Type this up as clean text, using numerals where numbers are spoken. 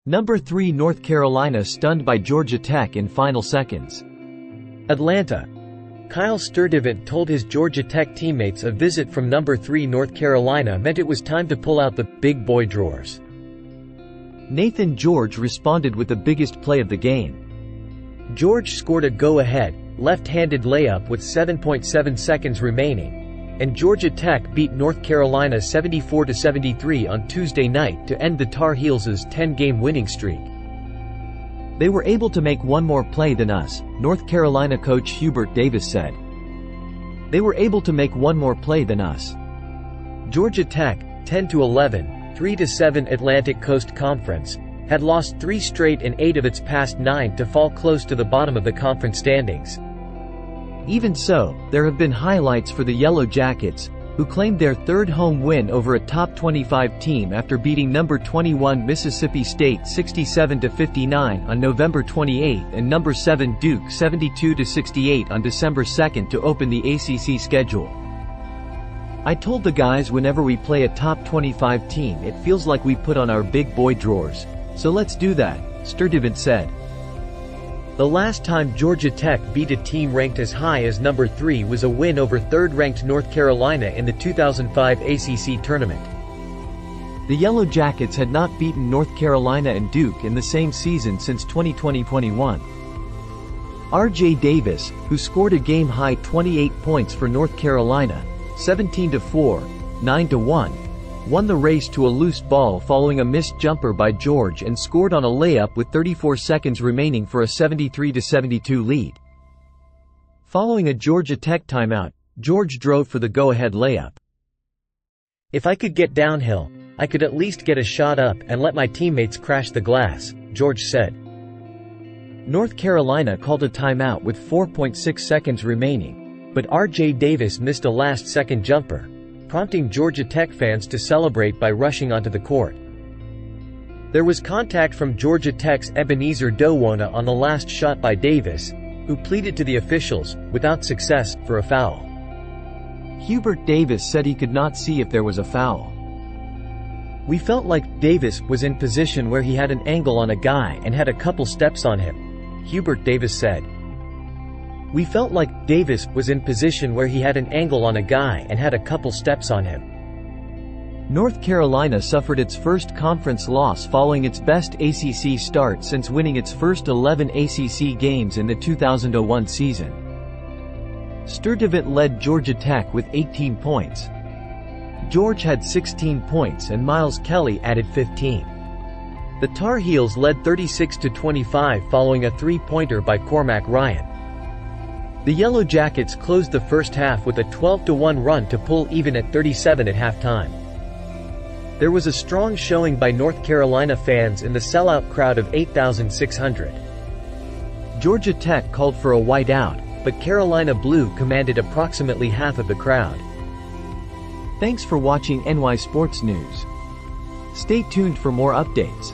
Number 3 North Carolina stunned by Georgia Tech in final seconds. Atlanta. Kyle Sturdivant told his Georgia Tech teammates a visit from number 3 North Carolina meant it was time to pull out the big boy drawers. Naithan George responded with the biggest play of the game. George scored a go-ahead, left-handed layup with 7.7 seconds remaining, and Georgia Tech beat North Carolina 74-73 on Tuesday night to end the Tar Heels' 10-game winning streak. They were able to make one more play than us, North Carolina coach Hubert Davis said. They were able to make one more play than us. Georgia Tech, 10-11, 3-7 Atlantic Coast Conference, had lost 3 straight and 8 of its past 9 to fall close to the bottom of the conference standings. Even so, there have been highlights for the Yellow Jackets, who claimed their third home win over a top 25 team after beating number 21 Mississippi State 67-59 on November 28 and number 7 Duke 72-68 on December 2 to open the ACC schedule. I told the guys whenever we play a top 25 team it feels like we put on our big boy drawers. So let's do that, Sturdivant said. The last time Georgia Tech beat a team ranked as high as number 3 was a win over third-ranked North Carolina in the 2005 ACC tournament. The Yellow Jackets had not beaten North Carolina and Duke in the same season since 2020-21. R.J. Davis, who scored a game-high 28 points for North Carolina, 17-4, 9-1, won the race to a loose ball following a missed jumper by George and scored on a layup with 34 seconds remaining for a 73-72 lead. Following a Georgia Tech timeout, George drove for the go-ahead layup. "If I could get downhill, I could at least get a shot up and let my teammates crash the glass," George said. North Carolina called a timeout with 4.6 seconds remaining, but R.J. Davis missed a last-second jumper, prompting Georgia Tech fans to celebrate by rushing onto the court. There was contact from Georgia Tech's Ebenezer Dowona on the last shot by Davis, who pleaded to the officials, without success, for a foul. Hubert Davis said he could not see if there was a foul. "We felt like Davis was in position where he had an angle on a guy and had a couple steps on him," Hubert Davis said. "We felt like Davis was in position where he had an angle on a guy and had a couple steps on him." North Carolina suffered its first conference loss following its best ACC start since winning its first 11 ACC games in the 2001 season. Sturdivant led Georgia Tech with 18 points. George had 16 points and Miles Kelly added 15. The Tar Heels led 36-25 following a three-pointer by Cormac Ryan. The Yellow Jackets closed the first half with a 12-1 run to pull even at 37 at halftime. There was a strong showing by North Carolina fans in the sellout crowd of 8,600. Georgia Tech called for a whiteout, but Carolina Blue commanded approximately half of the crowd. Thanks for watching NY Sports News. Stay tuned for more updates.